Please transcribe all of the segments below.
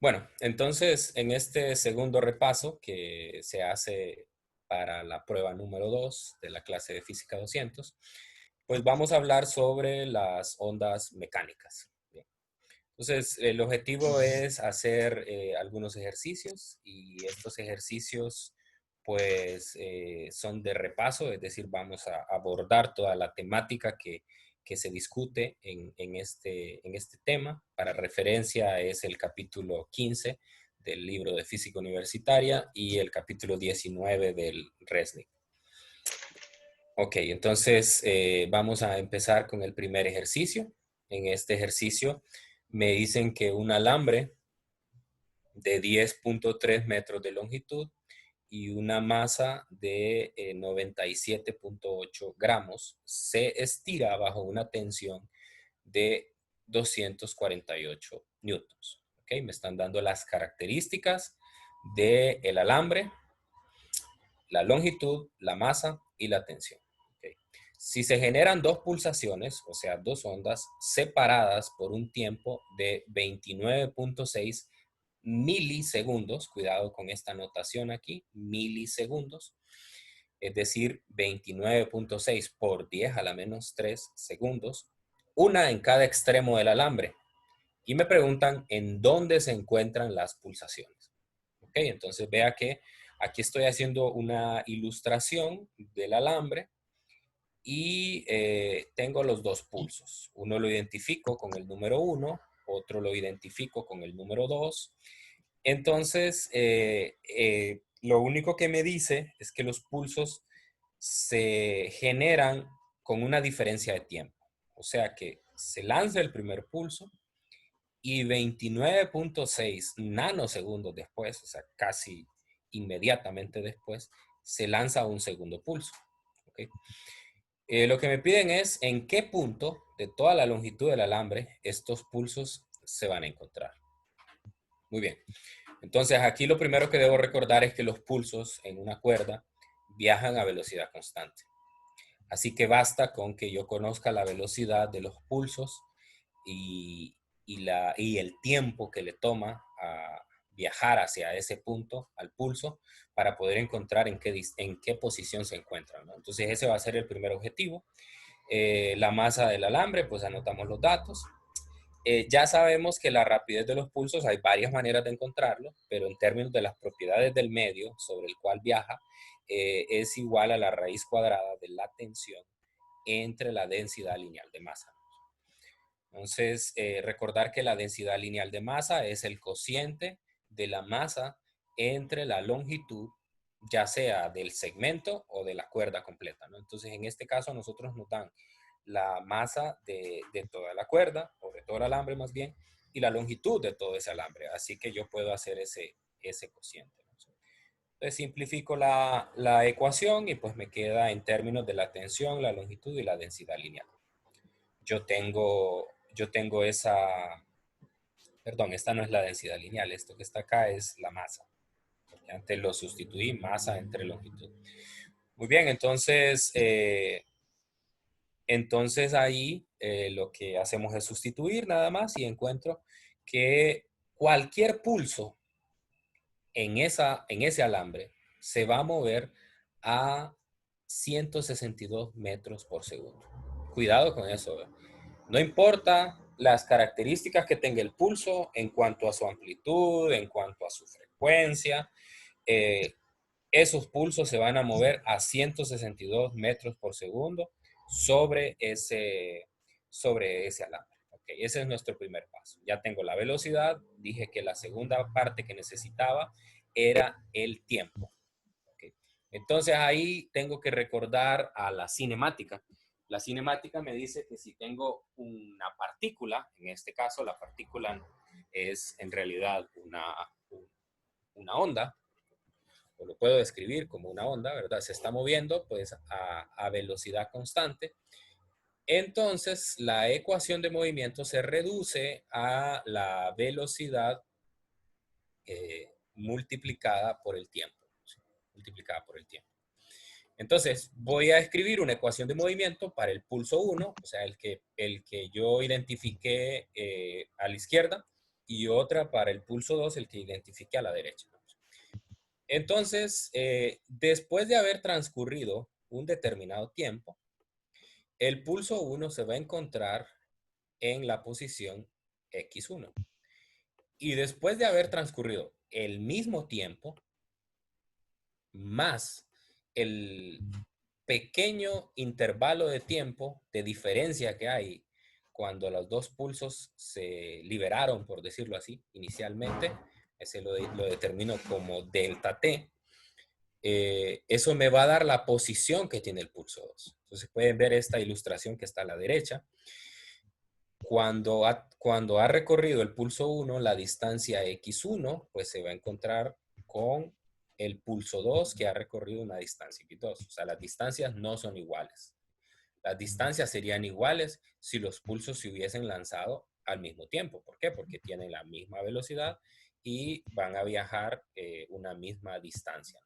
Bueno, entonces en este segundo repaso que se hace para la prueba número 2 de la clase de Física 200, pues vamos a hablar sobre las ondas mecánicas. Bien. Entonces, el objetivo es hacer algunos ejercicios y estos ejercicios pues son de repaso, es decir, vamos a abordar toda la temática que se discute en este tema. Para referencia es el capítulo 15 del libro de Física Universitaria y el capítulo 19 del RESNIC. Ok, entonces vamos a empezar con el primer ejercicio. En este ejercicio me dicen que un alambre de 10.3 metros de longitud y una masa de 97.8 gramos se estira bajo una tensión de 248 newtons. ¿Ok? Me están dando las características del alambre, la longitud, la masa y la tensión. ¿Ok? Si se generan dos pulsaciones, o sea, dos ondas separadas por un tiempo de 29.6 milisegundos, cuidado con esta notación aquí, milisegundos, es decir, 29.6 por 10 a la menos 3 segundos, una en cada extremo del alambre. Y me preguntan en dónde se encuentran las pulsaciones. Ok, entonces vea que aquí estoy haciendo una ilustración del alambre y tengo los dos pulsos. Uno lo identifico con el número 1, otro lo identifico con el número 2. Entonces, lo único que me dice es que los pulsos se generan con una diferencia de tiempo. O sea que se lanza el primer pulso y 29.6 nanosegundos después, o sea, casi inmediatamente después, se lanza un segundo pulso. ¿Okay? Lo que me piden es en qué punto de toda la longitud del alambre estos pulsos se van a encontrar. Muy bien. Entonces aquí lo primero que debo recordar es que los pulsos en una cuerda viajan a velocidad constante. Así que basta con que yo conozca la velocidad de los pulsos y el tiempo que le toma a viajar hacia ese punto, al pulso, para poder encontrar en qué posición se encuentran, ¿no? Entonces ese va a ser el primer objetivo. La masa del alambre, pues anotamos los datos. Ya sabemos que la rapidez de los pulsos hay varias maneras de encontrarlo, pero en términos de las propiedades del medio sobre el cual viaja, es igual a la raíz cuadrada de la tensión entre la densidad lineal de masa. Entonces, recordar que la densidad lineal de masa es el cociente de la masa entre la longitud, ya sea del segmento o de la cuerda completa, ¿no? Entonces, en este caso, nosotros nos dan la masa de toda la cuerda, o de todo el alambre más bien, y la longitud de todo ese alambre. Así que yo puedo hacer ese cociente, ¿no? Entonces, simplifico la ecuación y pues me queda en términos de la tensión, la longitud y la densidad lineal. Yo tengo perdón, esta no es la densidad lineal, esto que está acá es la masa. Porque antes lo sustituí, masa entre longitud. Muy bien, entonces ahí lo que hacemos es sustituir nada más y encuentro que cualquier pulso en ese alambre se va a mover a 162 metros por segundo. Cuidado con eso, ¿eh? No importa las características que tenga el pulso en cuanto a su amplitud, en cuanto a su frecuencia, eh, esos pulsos se van a mover a 162 metros por segundo sobre ese alambre. Okay, ese es nuestro primer paso. Ya tengo la velocidad, dije que la segunda parte que necesitaba era el tiempo. Okay. Entonces ahí tengo que recordar a la cinemática. La cinemática me dice que si tengo una partícula, en este caso la partícula es en realidad una onda, o lo puedo describir como una onda, ¿verdad? Se está moviendo pues a velocidad constante. Entonces la ecuación de movimiento se reduce a la velocidad multiplicada por el tiempo. ¿Sí? Multiplicada por el tiempo. Entonces, voy a escribir una ecuación de movimiento para el pulso 1, o sea, el que yo identifiqué a la izquierda. y otra para el pulso 2, el que identifique a la derecha. Entonces, después de haber transcurrido un determinado tiempo, el pulso 1 se va a encontrar en la posición X1. Y después de haber transcurrido el mismo tiempo, más el pequeño intervalo de tiempo de diferencia que hay cuando los dos pulsos se liberaron, por decirlo así, inicialmente, ese lo determino como delta t, eso me va a dar la posición que tiene el pulso 2. Entonces pueden ver esta ilustración que está a la derecha. Cuando ha recorrido el pulso 1 la distancia x1, pues se va a encontrar con el pulso 2 que ha recorrido una distancia x2. O sea, las distancias no son iguales. Las distancias serían iguales si los pulsos se hubiesen lanzado al mismo tiempo. ¿Por qué? Porque tienen la misma velocidad y van a viajar una misma distancia.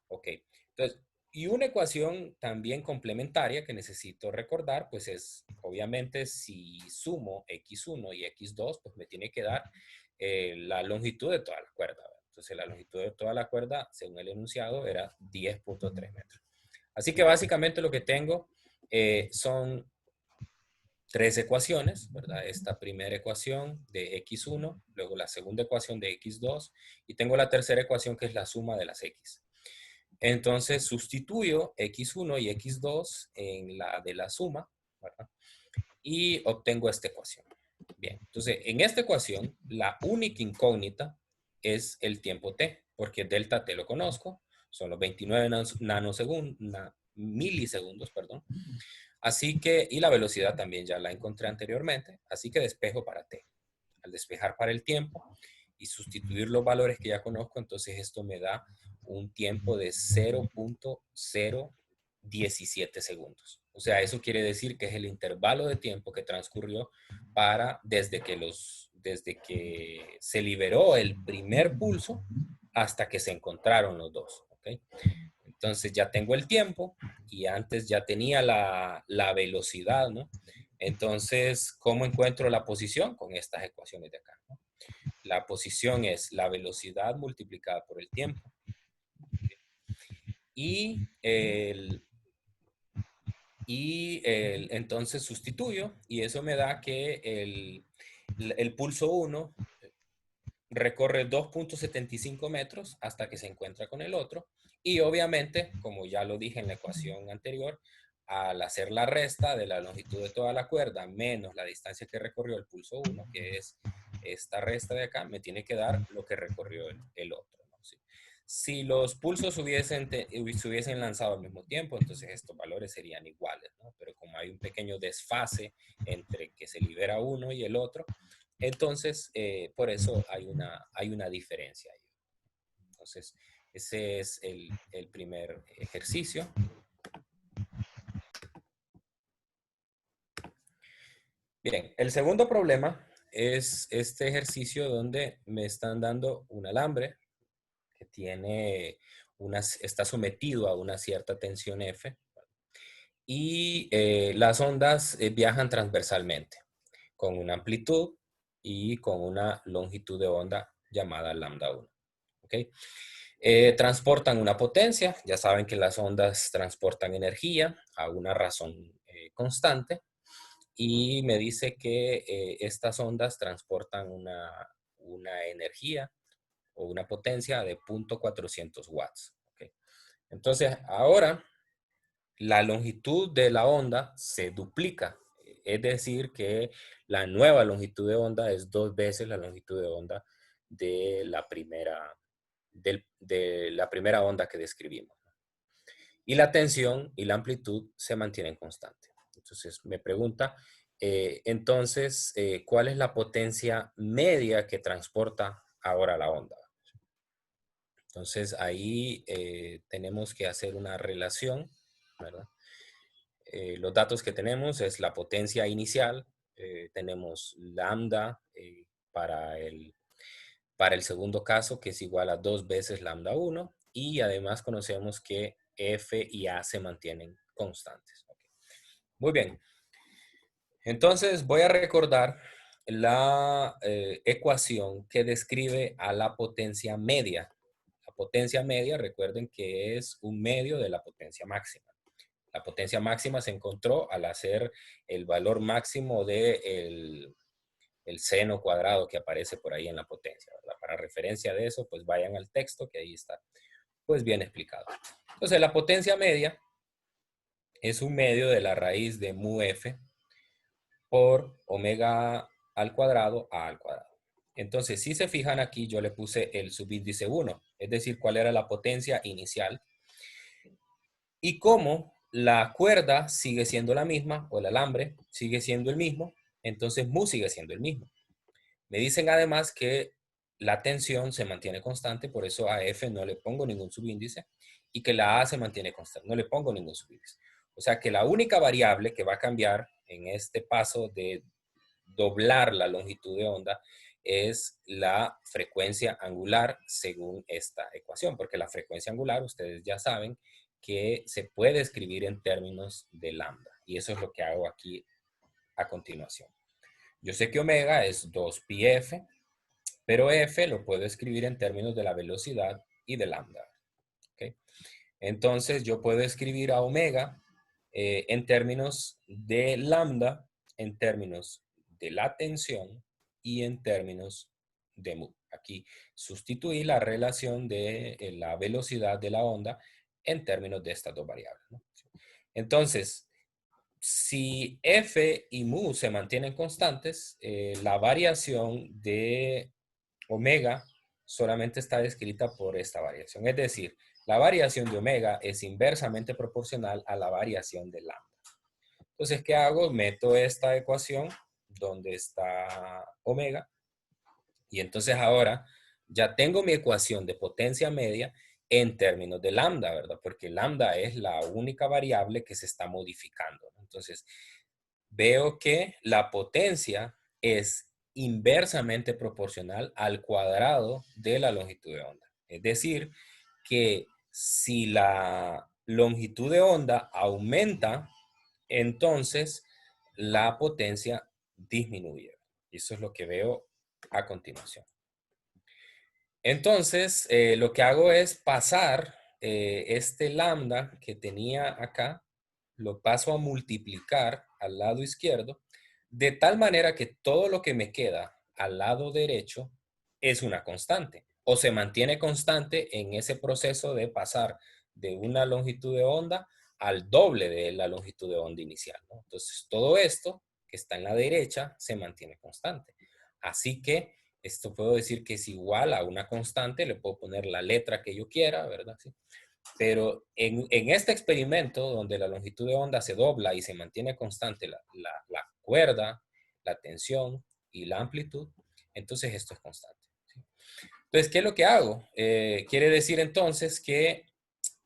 Ok, entonces, y una ecuación también complementaria que necesito recordar, pues es, obviamente, si sumo x1 y x2, pues me tiene que dar la longitud de toda la cuerda. ¿Verdad? Entonces, la longitud de toda la cuerda, según el enunciado, era 10.3 metros. Así que básicamente lo que tengo son tres ecuaciones, ¿verdad? Esta primera ecuación de x1, luego la segunda ecuación de x2, y tengo la tercera ecuación que es la suma de las x. Entonces sustituyo x1 y x2 en la de la suma, ¿verdad? Y obtengo esta ecuación. Bien, entonces en esta ecuación la única incógnita es el tiempo t, porque delta t lo conozco, son los 29 milisegundos, perdón. Así que, y la velocidad también ya la encontré anteriormente, así que despejo para t. Al despejar para el tiempo y sustituir los valores que ya conozco, entonces esto me da un tiempo de 0.017 segundos. O sea, eso quiere decir que es el intervalo de tiempo que transcurrió desde que se liberó el primer pulso hasta que se encontraron los dos. ¿Okay? Entonces ya tengo el tiempo y antes ya tenía la velocidad, ¿no? Entonces, ¿cómo encuentro la posición? Con estas ecuaciones de acá, ¿no? La posición es la velocidad multiplicada por el tiempo. Y, entonces sustituyo y eso me da que el pulso 1 recorre 2.75 metros hasta que se encuentra con el otro. Y obviamente, como ya lo dije en la ecuación anterior, al hacer la resta de la longitud de toda la cuerda menos la distancia que recorrió el pulso 1, que es esta resta de acá, me tiene que dar lo que recorrió el otro. ¿No? ¿Sí? Si los pulsos se hubiesen lanzado al mismo tiempo, entonces estos valores serían iguales, ¿no? Pero como hay un pequeño desfase entre que se libera uno y el otro, entonces por eso hay una diferencia ahí. Entonces, ese es el primer ejercicio. Bien, el segundo problema es este ejercicio donde me están dando un alambre que está sometido a una cierta tensión F y las ondas viajan transversalmente con una amplitud y con una longitud de onda llamada lambda 1. ¿Okay? Transportan una potencia, ya saben que las ondas transportan energía a una razón constante y me dice que estas ondas transportan una energía o una potencia de 0.400 watts. ¿Okay? Entonces, ahora la longitud de la onda se duplica. Es decir, que la nueva longitud de onda es 2 veces la longitud de onda de la primera onda que describimos. Y la tensión y la amplitud se mantienen constantes. Entonces me pregunta, entonces, ¿cuál es la potencia media que transporta ahora la onda? Entonces ahí tenemos que hacer una relación, ¿verdad? Los datos que tenemos es la potencia inicial, tenemos lambda para el segundo caso, que es igual a 2 veces lambda 1, y además conocemos que F y A se mantienen constantes. Okay. Muy bien. Entonces voy a recordar la ecuación que describe a la potencia media. La potencia media, recuerden que es un medio de la potencia máxima. La potencia máxima se encontró al hacer el valor máximo del el seno cuadrado que aparece por ahí en la potencia, ¿verdad? Para referencia de eso, pues vayan al texto que ahí está, pues bien explicado. Entonces, la potencia media es un medio de la raíz de mu f por omega al cuadrado a al cuadrado. Entonces, si se fijan aquí, yo le puse el subíndice 1, es decir, cuál era la potencia inicial. Y como la cuerda sigue siendo la misma, o el alambre sigue siendo el mismo, entonces mu sigue siendo el mismo. Me dicen además que la tensión se mantiene constante, por eso a F no le pongo ningún subíndice, y que la A se mantiene constante, no le pongo ningún subíndice. O sea que la única variable que va a cambiar en este paso de doblar la longitud de onda es la frecuencia angular según esta ecuación, porque la frecuencia angular, ustedes ya saben, que se puede escribir en términos de lambda, y eso es lo que hago aquí a continuación. Yo sé que omega es 2πf, pero f lo puedo escribir en términos de la velocidad y de lambda. ¿Okay? Entonces yo puedo escribir a omega en términos de lambda, en términos de la tensión y en términos de mu. Aquí sustituí la relación de la velocidad de la onda en términos de estas dos variables, ¿no? Entonces, si f y mu se mantienen constantes, la variación de omega solamente está descrita por esta variación. Es decir, la variación de omega es inversamente proporcional a la variación de lambda. Entonces, ¿qué hago? Meto esta ecuación donde está omega y entonces ahora ya tengo mi ecuación de potencia media en términos de lambda, ¿verdad? Porque lambda es la única variable que se está modificando. Entonces, veo que la potencia es inversamente proporcional al cuadrado de la longitud de onda. Es decir, que si la longitud de onda aumenta, entonces la potencia disminuye. Eso es lo que veo a continuación. Entonces, lo que hago es pasar este lambda que tenía acá, lo paso a multiplicar al lado izquierdo, de tal manera que todo lo que me queda al lado derecho es una constante, o se mantiene constante en ese proceso de pasar de una longitud de onda al doble de la longitud de onda inicial, ¿no? Entonces, todo esto que está en la derecha se mantiene constante. Así que esto puedo decir que es igual a una constante, le puedo poner la letra que yo quiera, ¿verdad? ¿Sí? Pero en este experimento, donde la longitud de onda se dobla y se mantiene constante la cuerda, la tensión y la amplitud, entonces esto es constante. ¿Sí? Entonces, ¿qué es lo que hago? Quiere decir entonces que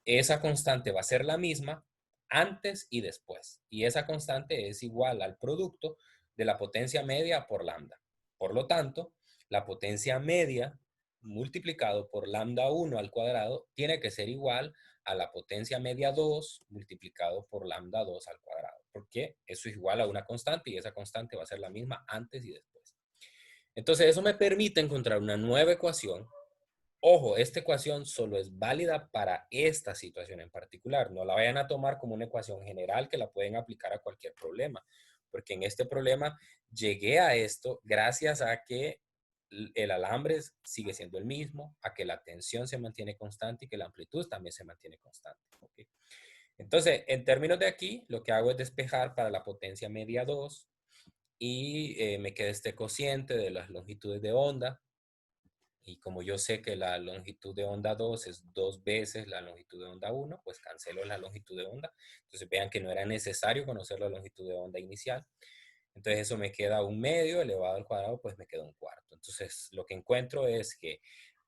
esa constante va a ser la misma antes y después. Y esa constante es igual al producto de la potencia media por lambda. Por lo tanto, la potencia media multiplicado por lambda 1 al cuadrado tiene que ser igual a la potencia media 2 multiplicado por lambda 2 al cuadrado. Porque eso es igual a una constante y esa constante va a ser la misma antes y después. Entonces, eso me permite encontrar una nueva ecuación. Ojo, esta ecuación solo es válida para esta situación en particular. No la vayan a tomar como una ecuación general que la pueden aplicar a cualquier problema, porque en este problema llegué a esto gracias a que el alambre sigue siendo el mismo, a que la tensión se mantiene constante y que la amplitud también se mantiene constante. ¿Okay? Entonces, en términos de aquí, lo que hago es despejar para la potencia media 2 y me queda este cociente de las longitudes de onda. Y como yo sé que la longitud de onda 2 es 2 veces la longitud de onda 1, pues cancelo la longitud de onda. Entonces vean que no era necesario conocer la longitud de onda inicial. Entonces eso me queda un medio elevado al cuadrado, pues me queda un cuarto. Entonces lo que encuentro es que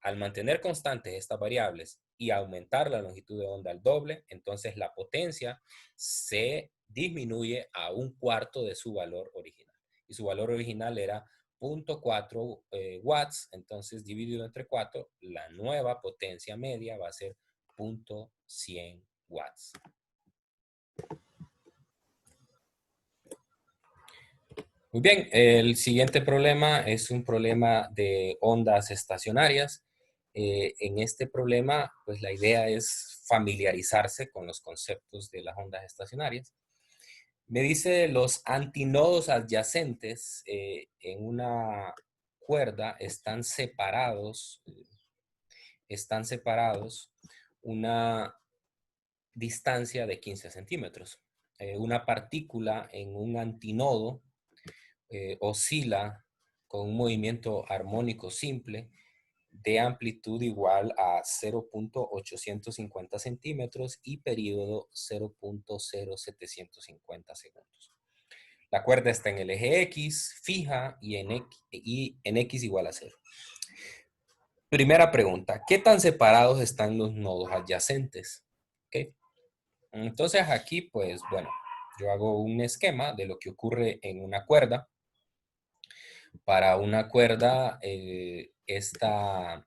al mantener constantes estas variables y aumentar la longitud de onda al doble, entonces la potencia se disminuye a un cuarto de su valor original. Y su valor original era 0.4 watts, entonces dividido entre 4, la nueva potencia media va a ser 0.100 watts. Muy bien, el siguiente problema es un problema de ondas estacionarias. En este problema, pues la idea es familiarizarse con los conceptos de las ondas estacionarias. Me dice los antinodos adyacentes en una cuerda están separados una distancia de 15 centímetros. Una partícula en un antinodo oscila con un movimiento armónico simple de amplitud igual a 0.850 centímetros y periodo 0.0750 segundos. La cuerda está en el eje X, fija y en X igual a 0. Primera pregunta, ¿qué tan separados están los nodos adyacentes? ¿Okay? Entonces aquí, pues bueno, yo hago un esquema de lo que ocurre en una cuerda. Para una cuerda, esta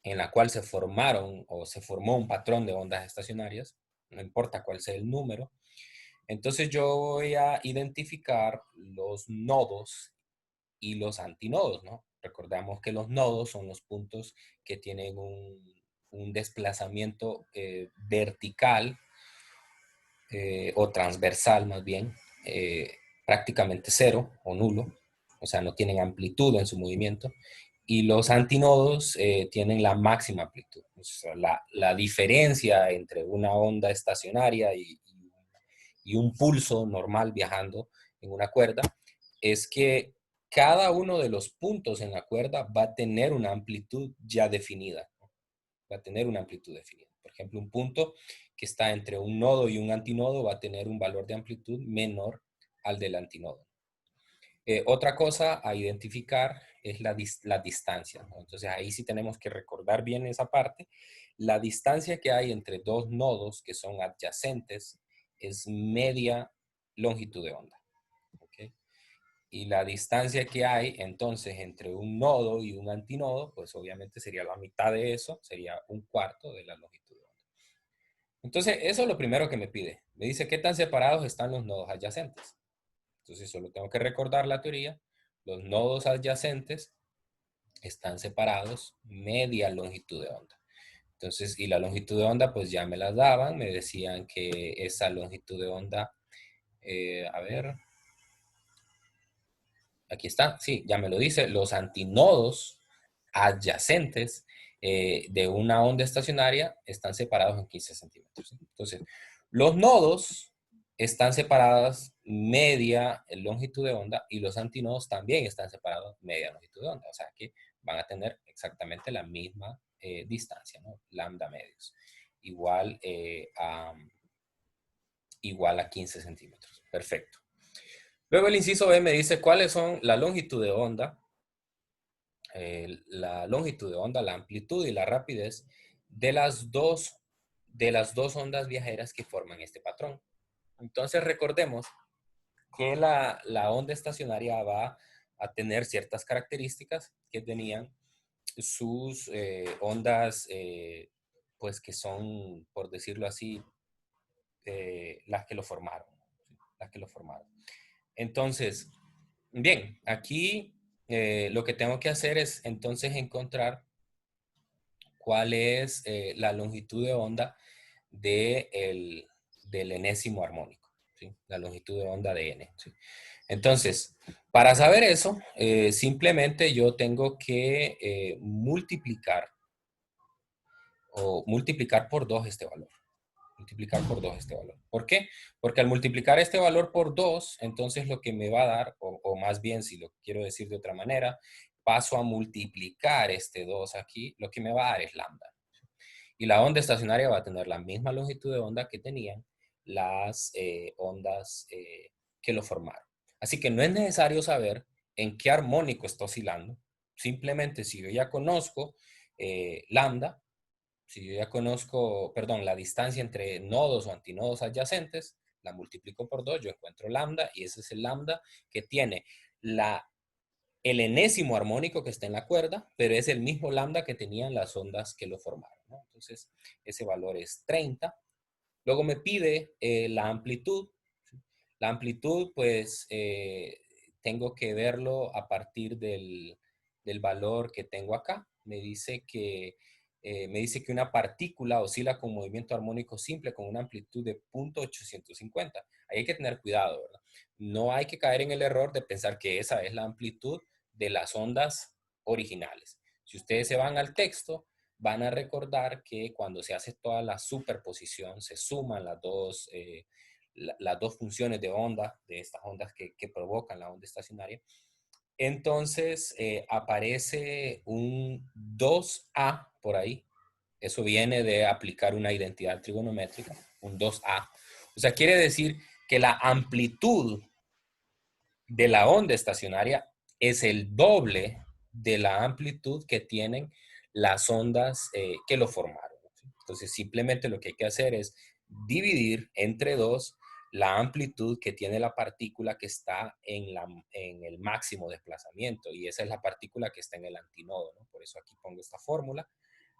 en la cual se formaron o se formó un patrón de ondas estacionarias, no importa cuál sea el número. Entonces yo voy a identificar los nodos y los antinodos, ¿no? Recordamos que los nodos son los puntos que tienen un desplazamiento vertical o transversal más bien, prácticamente cero o nulo, o sea, no tienen amplitud en su movimiento, y los antinodos tienen la máxima amplitud. O sea, la diferencia entre una onda estacionaria y un pulso normal viajando en una cuerda es que cada uno de los puntos en la cuerda va a tener una amplitud ya definida, ¿no? Va a tener una amplitud definida. Por ejemplo, un punto que está entre un nodo y un antinodo va a tener un valor de amplitud menor al del antinodo. Otra cosa a identificar es la distancia, ¿no? Entonces ahí sí tenemos que recordar bien esa parte. La distancia que hay entre dos nodos que son adyacentes es media longitud de onda. ¿Okay? Y la distancia que hay entonces entre un nodo y un antinodo, pues obviamente sería la mitad de eso, sería un cuarto de la longitud de onda. Entonces, eso es lo primero que me pide. Me dice qué tan separados están los nodos adyacentes. Entonces, solo tengo que recordar la teoría. Los nodos adyacentes están separados media longitud de onda. Entonces, y la longitud de onda, pues ya me las daban. Me decían que esa longitud de onda, a ver, aquí está, sí, ya me lo dice. Los antinodos adyacentes de una onda estacionaria están separados en 15 centímetros. ¿Sí? Entonces, los nodos están separados media longitud de onda y los antinodos también están separados media longitud de onda. O sea que van a tener exactamente la misma distancia, ¿no? Lambda medios, igual, igual a 15 centímetros. Perfecto. Luego el inciso B me dice cuáles son la longitud de onda, la amplitud y la rapidez de las dos ondas viajeras que forman este patrón. Entonces recordemos que la onda estacionaria va a tener ciertas características que tenían sus ondas, pues que son, por decirlo así, las que lo formaron, ¿sí? Las que lo formaron. Entonces, bien, aquí lo que tengo que hacer es entonces encontrar cuál es la longitud de onda del enésimo armónico, ¿sí? La longitud de onda de n. ¿Sí? Entonces, para saber eso, simplemente yo tengo que multiplicar por 2 este valor. Multiplicar por 2 este valor. ¿Por qué? Porque al multiplicar este valor por 2, entonces lo que me va a dar, o más bien si lo quiero decir de otra manera, paso a multiplicar este 2 aquí, lo que me va a dar es lambda. Y la onda estacionaria va a tener la misma longitud de onda que tenían las ondas que lo formaron. Así que no es necesario saber en qué armónico está oscilando. Simplemente si yo ya conozco lambda, si yo ya conozco, perdón, la distancia entre nodos o antinodos adyacentes, la multiplico por 2, yo encuentro lambda y ese es el lambda que tiene el enésimo armónico que está en la cuerda, pero es el mismo lambda que tenían las ondas que lo formaron, ¿no? Entonces, ese valor es 30. Luego me pide la amplitud. La amplitud, pues, tengo que verlo a partir del valor que tengo acá. Me dice que una partícula oscila con movimiento armónico simple con una amplitud de 0.850. Ahí hay que tener cuidado, ¿verdad? No hay que caer en el error de pensar que esa es la amplitud de las ondas originales. Si ustedes se van al texto, van a recordar que cuando se hace toda la superposición, se suman las dos funciones de onda, de estas ondas que provocan la onda estacionaria. Entonces aparece un 2A por ahí. Eso viene de aplicar una identidad trigonométrica, un 2A. O sea, quiere decir que la amplitud de la onda estacionaria es el doble de la amplitud que tienen las ondas que lo formaron. Entonces, simplemente lo que hay que hacer es dividir entre 2 la amplitud que tiene la partícula que está en el máximo desplazamiento, y esa es la partícula que está en el antinodo, ¿no? Por eso aquí pongo esta fórmula,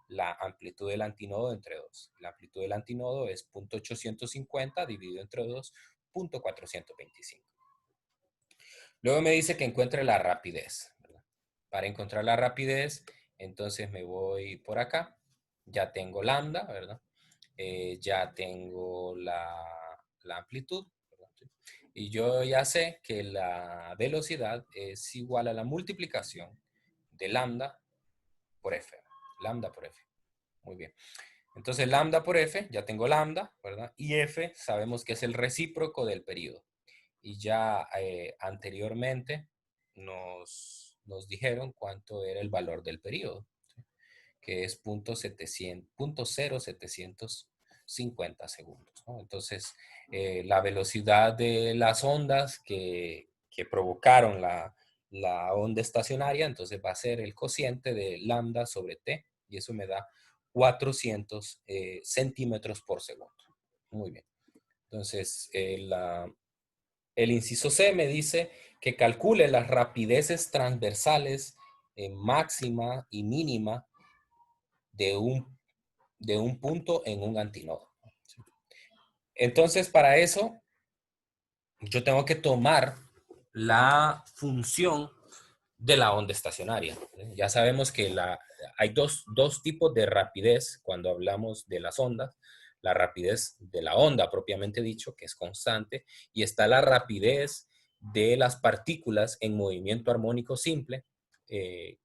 la amplitud del antinodo entre 2. La amplitud del antinodo es 0.850 dividido entre 2, 0.425. Luego me dice que encuentre la rapidez, ¿verdad? Para encontrar la rapidez, entonces me voy por acá. Ya tengo lambda, ¿verdad? Ya tengo la amplitud, ¿verdad? Y yo ya sé que la velocidad es igual a la multiplicación de lambda por f. Lambda por f. Muy bien. Entonces lambda por f, ya tengo lambda, ¿verdad? Y f sabemos que es el recíproco del periodo. Y ya anteriormente nos dijeron cuánto era el valor del periodo, ¿sí? Que es 0.750 segundos, ¿no? Entonces, la velocidad de las ondas que provocaron la onda estacionaria, entonces va a ser el cociente de lambda sobre t, y eso me da 400 centímetros por segundo. Muy bien. Entonces, el inciso C me dice que calcule las rapideces transversales máxima y mínima de un punto en un antinodo. Entonces, para eso, yo tengo que tomar la función de la onda estacionaria. Ya sabemos que hay dos tipos de rapidez cuando hablamos de las ondas. La rapidez de la onda propiamente dicho, que es constante, y está la rapidez de las partículas en movimiento armónico simple, que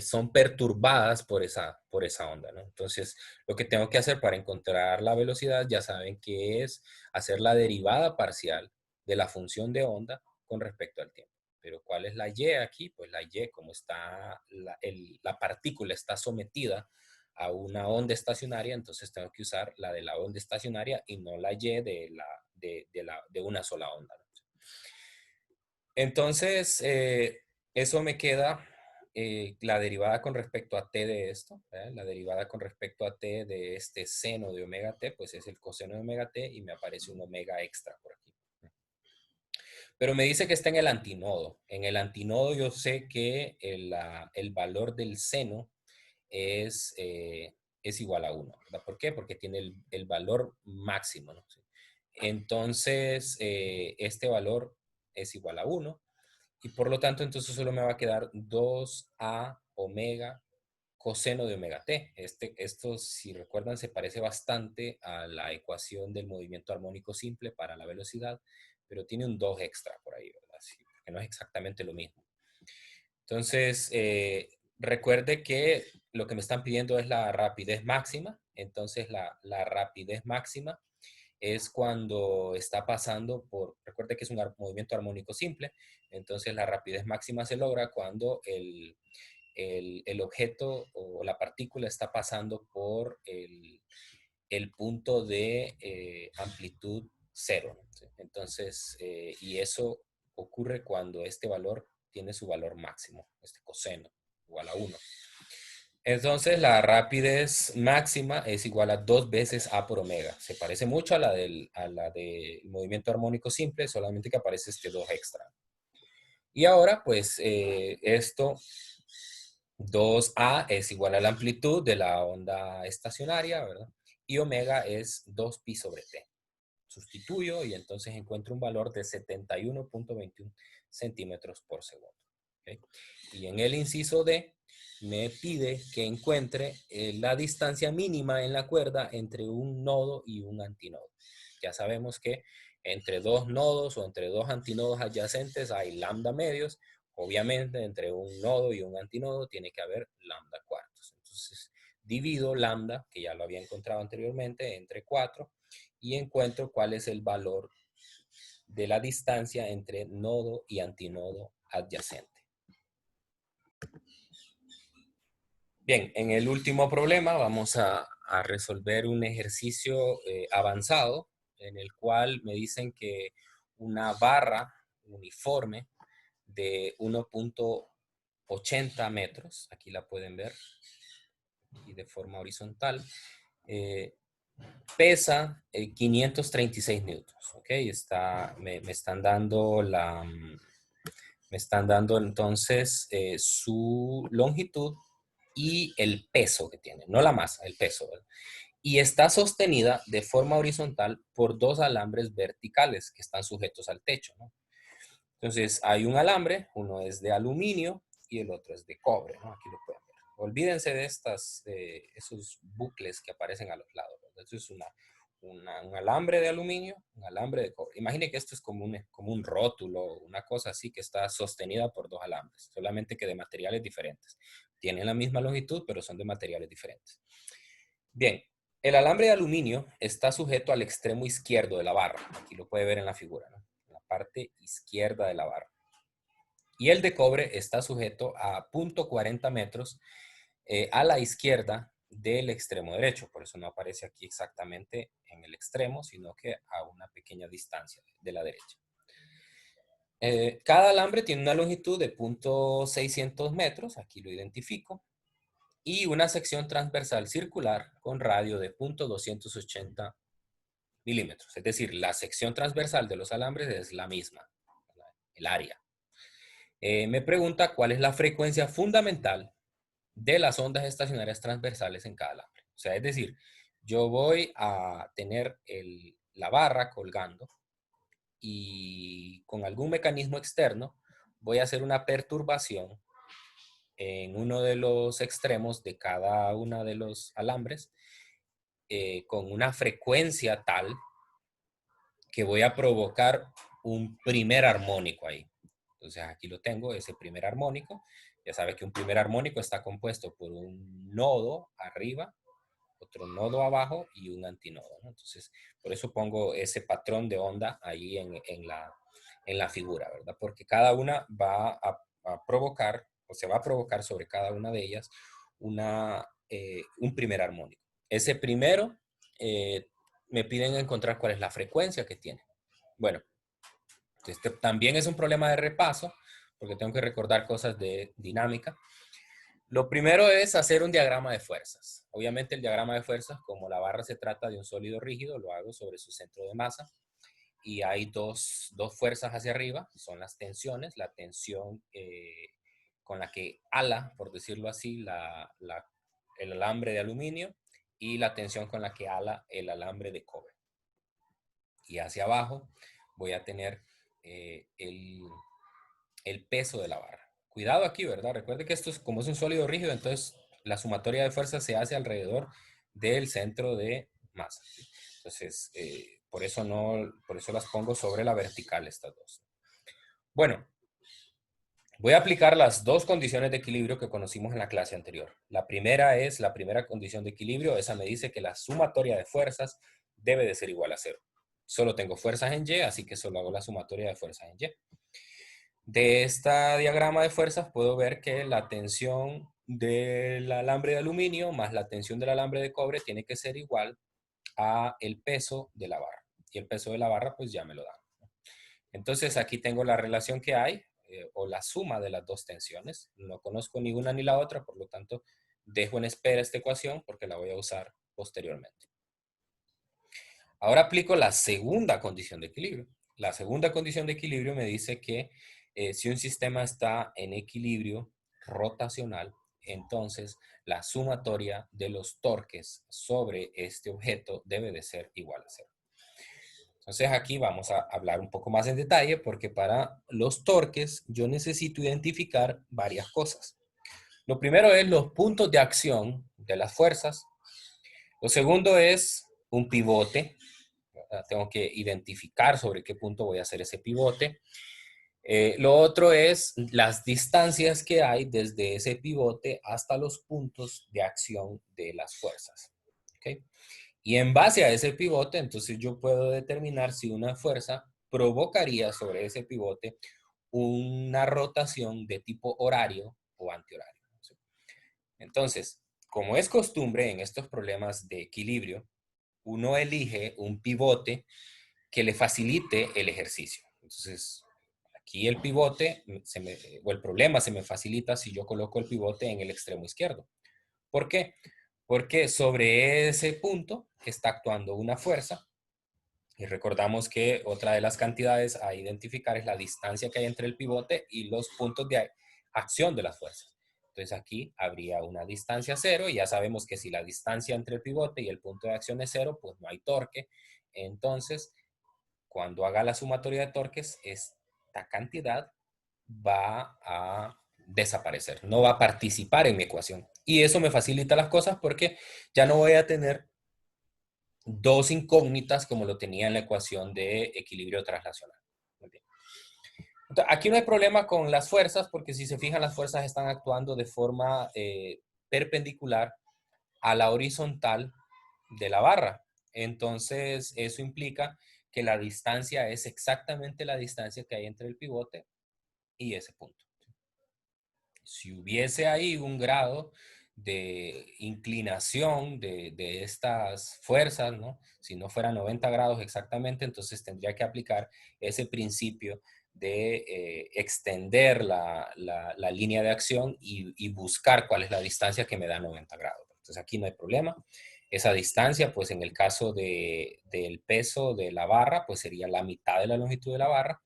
son perturbadas por esa onda, ¿no? Entonces, lo que tengo que hacer para encontrar la velocidad, ya saben que es hacer la derivada parcial de la función de onda con respecto al tiempo. Pero ¿cuál es la y aquí? Pues la y, como está la partícula está sometida a una onda estacionaria, entonces tengo que usar la de la onda estacionaria y no la y de una sola onda, ¿no? Entonces, eso me queda la derivada con respecto a t de esto, ¿verdad? La derivada con respecto a t de este seno de omega t, pues es el coseno de omega t y me aparece un omega extra por aquí. Pero me dice que está en el antinodo. En el antinodo yo sé que el valor del seno es igual a 1, ¿verdad? ¿Por qué? Porque tiene el valor máximo, ¿no? Entonces, este valor es igual a 1. Y por lo tanto, entonces solo me va a quedar 2a omega coseno de omega t. Esto, si recuerdan, se parece bastante a la ecuación del movimiento armónico simple para la velocidad, pero tiene un 2 extra por ahí, ¿verdad? Sí, porque no es exactamente lo mismo. Entonces, recuerde que lo que me están pidiendo es la rapidez máxima. Entonces, la rapidez máxima es cuando está pasando recuerde que es un movimiento armónico simple, entonces la rapidez máxima se logra cuando el objeto o la partícula está pasando por el punto de amplitud cero, ¿no? ¿Sí? Entonces, y eso ocurre cuando este valor tiene su valor máximo, este coseno, igual a 1. Entonces, la rapidez máxima es igual a 2 veces A por omega. Se parece mucho a la del movimiento armónico simple, solamente que aparece este 2 extra. Y ahora, pues, esto 2A es igual a la amplitud de la onda estacionaria, ¿verdad? Y omega es 2pi sobre t. Sustituyo y entonces encuentro un valor de 71.21 centímetros por segundo. ¿Okay? Y en el inciso D me pide que encuentre la distancia mínima en la cuerda entre un nodo y un antinodo. Ya sabemos que entre dos nodos o entre dos antinodos adyacentes hay lambda medios. Obviamente entre un nodo y un antinodo tiene que haber lambda cuartos. Entonces divido lambda, que ya lo había encontrado anteriormente, entre 4 y encuentro cuál es el valor de la distancia entre nodo y antinodo adyacente. Bien, en el último problema vamos a resolver un ejercicio avanzado en el cual me dicen que una barra uniforme de 1.80 metros, aquí la pueden ver, aquí de forma horizontal, pesa 536 newtons, ¿ok? Me están dando me están dando entonces su longitud y el peso que tiene, no la masa, el peso, ¿verdad? Y está sostenida de forma horizontal por dos alambres verticales que están sujetos al techo, ¿no? Entonces hay un alambre, uno es de aluminio y el otro es de cobre, ¿no? Aquí lo pueden ver. Olvídense de esos bucles que aparecen a los lados, ¿verdad? Esto es un alambre de aluminio, un alambre de cobre. Imagine que esto es como un rótulo, una cosa así que está sostenida por dos alambres, solamente que de materiales diferentes. Tienen la misma longitud, pero son de materiales diferentes. Bien, el alambre de aluminio está sujeto al extremo izquierdo de la barra. Aquí lo puede ver en la figura, ¿no? En la parte izquierda de la barra. Y el de cobre está sujeto a 0.40 metros a la izquierda del extremo derecho. Por eso no aparece aquí exactamente en el extremo, sino que a una pequeña distancia de la derecha. Cada alambre tiene una longitud de 0.600 metros, aquí lo identifico, y una sección transversal circular con radio de 0.280 milímetros. Es decir, la sección transversal de los alambres es la misma, el área. Me pregunta cuál es la frecuencia fundamental de las ondas estacionarias transversales en cada alambre. O sea, es decir, yo voy a tener la barra colgando y con algún mecanismo externo voy a hacer una perturbación en uno de los extremos de cada uno de los alambres con una frecuencia tal que voy a provocar un primer armónico ahí. Entonces aquí lo tengo, ese primer armónico. Ya sabe que un primer armónico está compuesto por un nodo arriba, otro nodo abajo y un antinodo, ¿no? Entonces, por eso pongo ese patrón de onda ahí en la figura, ¿verdad? Porque cada una va a provocar, o se va a provocar sobre cada una de ellas, un primer armónico. Ese primero me piden encontrar cuál es la frecuencia que tiene. Bueno, este también es un problema de repaso, porque tengo que recordar cosas de dinámica. Lo primero es hacer un diagrama de fuerzas. Obviamente el diagrama de fuerzas, como la barra se trata de un sólido rígido, lo hago sobre su centro de masa. Y hay dos fuerzas hacia arriba, son las tensiones, la tensión con la que ala, por decirlo así, el alambre de aluminio y la tensión con la que ala el alambre de cobre. Y hacia abajo voy a tener el peso de la barra. Cuidado aquí, ¿verdad? Recuerde que esto es como es un sólido rígido, entonces la sumatoria de fuerzas se hace alrededor del centro de masa. Entonces, por eso las pongo sobre la vertical estas dos. Bueno, voy a aplicar las dos condiciones de equilibrio que conocimos en la clase anterior. La primera es la primera condición de equilibrio. Esa me dice que la sumatoria de fuerzas debe de ser igual a 0. Solo tengo fuerzas en Y, así que solo hago la sumatoria de fuerzas en Y. De este diagrama de fuerzas puedo ver que la tensión del alambre de aluminio más la tensión del alambre de cobre tiene que ser igual a el peso de la barra. Y el peso de la barra pues ya me lo dan. Entonces aquí tengo la relación que hay, o la suma de las dos tensiones. No conozco ni una ni la otra, por lo tanto dejo en espera esta ecuación porque la voy a usar posteriormente. Ahora aplico la segunda condición de equilibrio. La segunda condición de equilibrio me dice que si un sistema está en equilibrio rotacional, entonces la sumatoria de los torques sobre este objeto debe de ser igual a 0. Entonces aquí vamos a hablar un poco más en detalle porque para los torques yo necesito identificar varias cosas. Lo primero es los puntos de acción de las fuerzas. Lo segundo es un pivote. Tengo que identificar sobre qué punto voy a hacer ese pivote. Lo otro es las distancias que hay desde ese pivote hasta los puntos de acción de las fuerzas. ¿Okay? Y en base a ese pivote, entonces yo puedo determinar si una fuerza provocaría sobre ese pivote una rotación de tipo horario o antihorario. Entonces, como es costumbre en estos problemas de equilibrio, uno elige un pivote que le facilite el ejercicio. Entonces, aquí el pivote, o el problema se me facilita si yo coloco el pivote en el extremo izquierdo. ¿Por qué? Porque sobre ese punto está actuando una fuerza. Y recordamos que otra de las cantidades a identificar es la distancia que hay entre el pivote y los puntos de acción de las fuerzas. Entonces aquí habría una distancia cero y ya sabemos que si la distancia entre el pivote y el punto de acción es cero, pues no hay torque. Entonces, cuando haga la sumatoria de torques, esta cantidad va a desaparecer, no va a participar en mi ecuación. Y eso me facilita las cosas porque ya no voy a tener dos incógnitas como lo tenía en la ecuación de equilibrio traslacional. Muy bien. Entonces, aquí no hay problema con las fuerzas porque si se fijan las fuerzas están actuando de forma perpendicular a la horizontal de la barra. Entonces eso implica que la distancia es exactamente la distancia que hay entre el pivote y ese punto. Si hubiese ahí un grado de inclinación de estas fuerzas, ¿no? Si no fuera 90 grados exactamente, entonces tendría que aplicar ese principio de extender la línea de acción y buscar cuál es la distancia que me da 90 grados. Entonces aquí no hay problema. Esa distancia, pues en el caso del peso de la barra, pues sería la mitad de la longitud de la barra.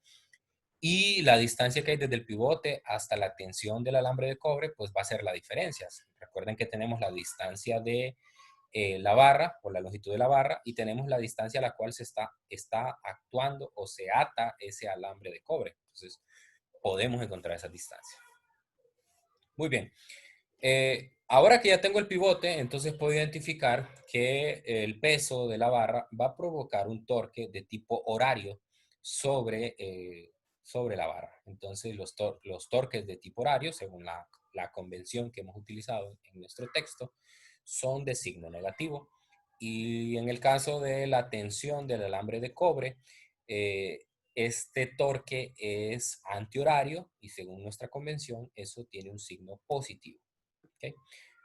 Y la distancia que hay desde el pivote hasta la tensión del alambre de cobre, pues va a ser la diferencia. Recuerden que tenemos la distancia de la barra o la longitud de la barra y tenemos la distancia a la cual está actuando o se ata ese alambre de cobre. Entonces, podemos encontrar esa distancia. Muy bien. Ahora que ya tengo el pivote, entonces puedo identificar que el peso de la barra va a provocar un torque de tipo horario sobre la barra. Entonces los torques de tipo horario, según la convención que hemos utilizado en nuestro texto, son de signo negativo. Y en el caso de la tensión del alambre de cobre, eh, este torque es antihorario y según nuestra convención, eso tiene un signo positivo. ¿Okay?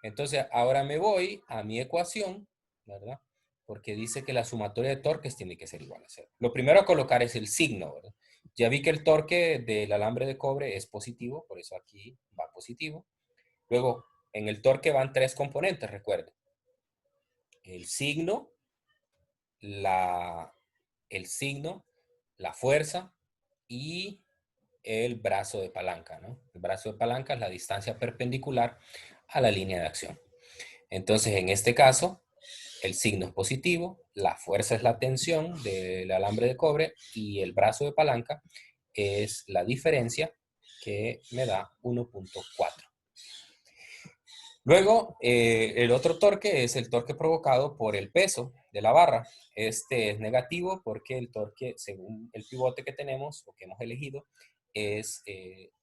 Entonces, ahora me voy a mi ecuación, ¿verdad? Porque dice que la sumatoria de torques tiene que ser igual a cero. Lo primero a colocar es el signo, ¿verdad? Ya vi que el torque del alambre de cobre es positivo, por eso aquí va positivo. Luego, en el torque van tres componentes, recuerden. El signo, la, el signo, la fuerza y el brazo de palanca, ¿no? El brazo de palanca es la distancia perpendicular a la línea de acción. Entonces, en este caso, el signo es positivo, la fuerza es la tensión del alambre de cobre y el brazo de palanca es la diferencia que me da 1.4. Luego, el otro torque es el torque provocado por el peso de la barra. Este es negativo porque el torque, según el pivote que tenemos o que hemos elegido, es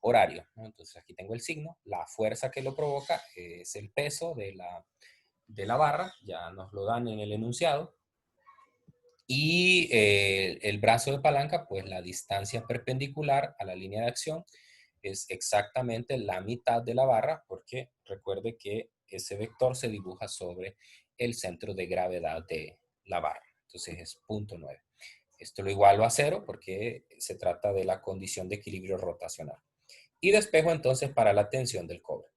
horario, ¿no? Entonces aquí tengo el signo. La fuerza que lo provoca es el peso de la barra, ya nos lo dan en el enunciado. Y el brazo de palanca, pues la distancia perpendicular a la línea de acción es exactamente la mitad de la barra, porque recuerde que ese vector se dibuja sobre el centro de gravedad de la barra. Entonces es 0.9. Esto lo igualo a cero porque se trata de la condición de equilibrio rotacional. Y despejo entonces para la tensión del cobre.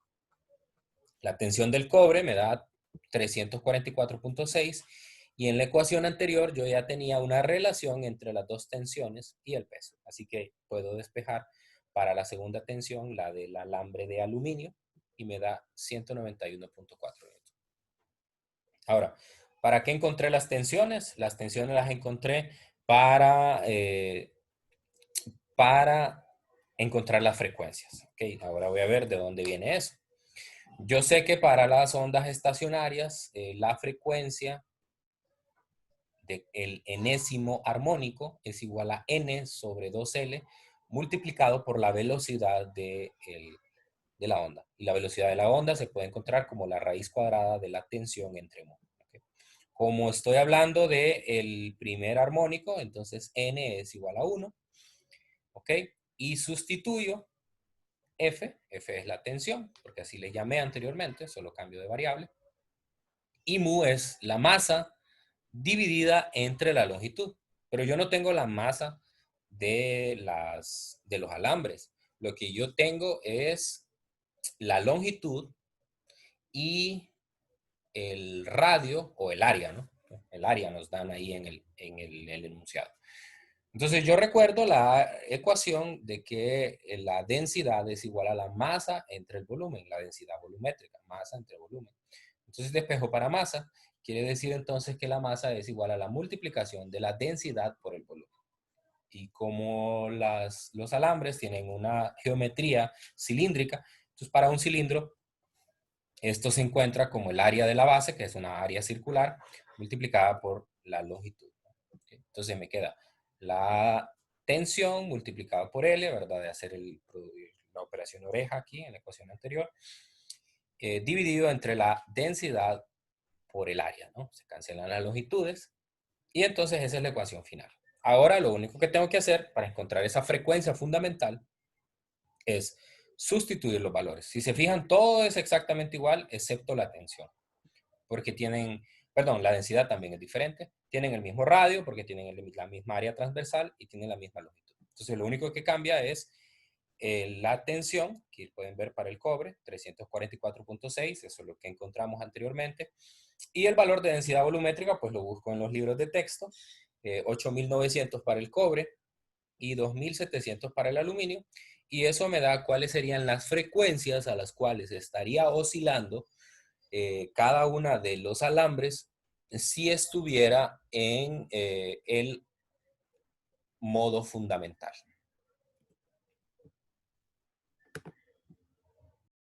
La tensión del cobre me da 344.6 y en la ecuación anterior yo ya tenía una relación entre las dos tensiones y el peso. Así que puedo despejar para la segunda tensión, la del alambre de aluminio, y me da 191.4 newton. Ahora, ¿para qué encontré las tensiones? Las tensiones las encontré para, para encontrar las frecuencias. ¿Ok? Ahora voy a ver de dónde viene eso. Yo sé que para las ondas estacionarias, la frecuencia del enésimo armónico es igual a n sobre 2L multiplicado por la velocidad de la onda. Y la velocidad de la onda se puede encontrar como la raíz cuadrada de la tensión entre mu. ¿Okay? Como estoy hablando del primer armónico, entonces n es igual a 1. ¿Ok? Y sustituyo F es la tensión, porque así le llamé anteriormente, solo cambio de variable. Y mu es la masa dividida entre la longitud. Pero yo no tengo la masa de los alambres. Lo que yo tengo es la longitud y el radio o el área, ¿no? El área nos dan ahí en el enunciado. Entonces yo recuerdo la ecuación de que la densidad es igual a la masa entre el volumen, la densidad volumétrica, masa entre volumen. Entonces despejo para masa, quiere decir entonces que la masa es igual a la multiplicación de la densidad por el volumen. Y como los alambres tienen una geometría cilíndrica, entonces para un cilindro esto se encuentra como el área de la base, que es una área circular, multiplicada por la longitud. Entonces me queda la tensión multiplicada por L, ¿verdad? De hacer la operación oreja aquí en la ecuación anterior, dividido entre la densidad por el área, ¿no? Se cancelan las longitudes y entonces esa es la ecuación final. Ahora lo único que tengo que hacer para encontrar esa frecuencia fundamental es sustituir los valores. Si se fijan, todo es exactamente igual, excepto la tensión, porque tienen, perdón, la densidad también es diferente, tienen el mismo radio, porque tienen la misma área transversal y tienen la misma longitud. Entonces, lo único que cambia es la tensión, que pueden ver para el cobre, 344.6, eso es lo que encontramos anteriormente, y el valor de densidad volumétrica, pues lo busco en los libros de texto, 8.900 para el cobre y 2.700 para el aluminio, y eso me da cuáles serían las frecuencias a las cuales estaría oscilando cada una de los alambres si estuviera en el modo fundamental.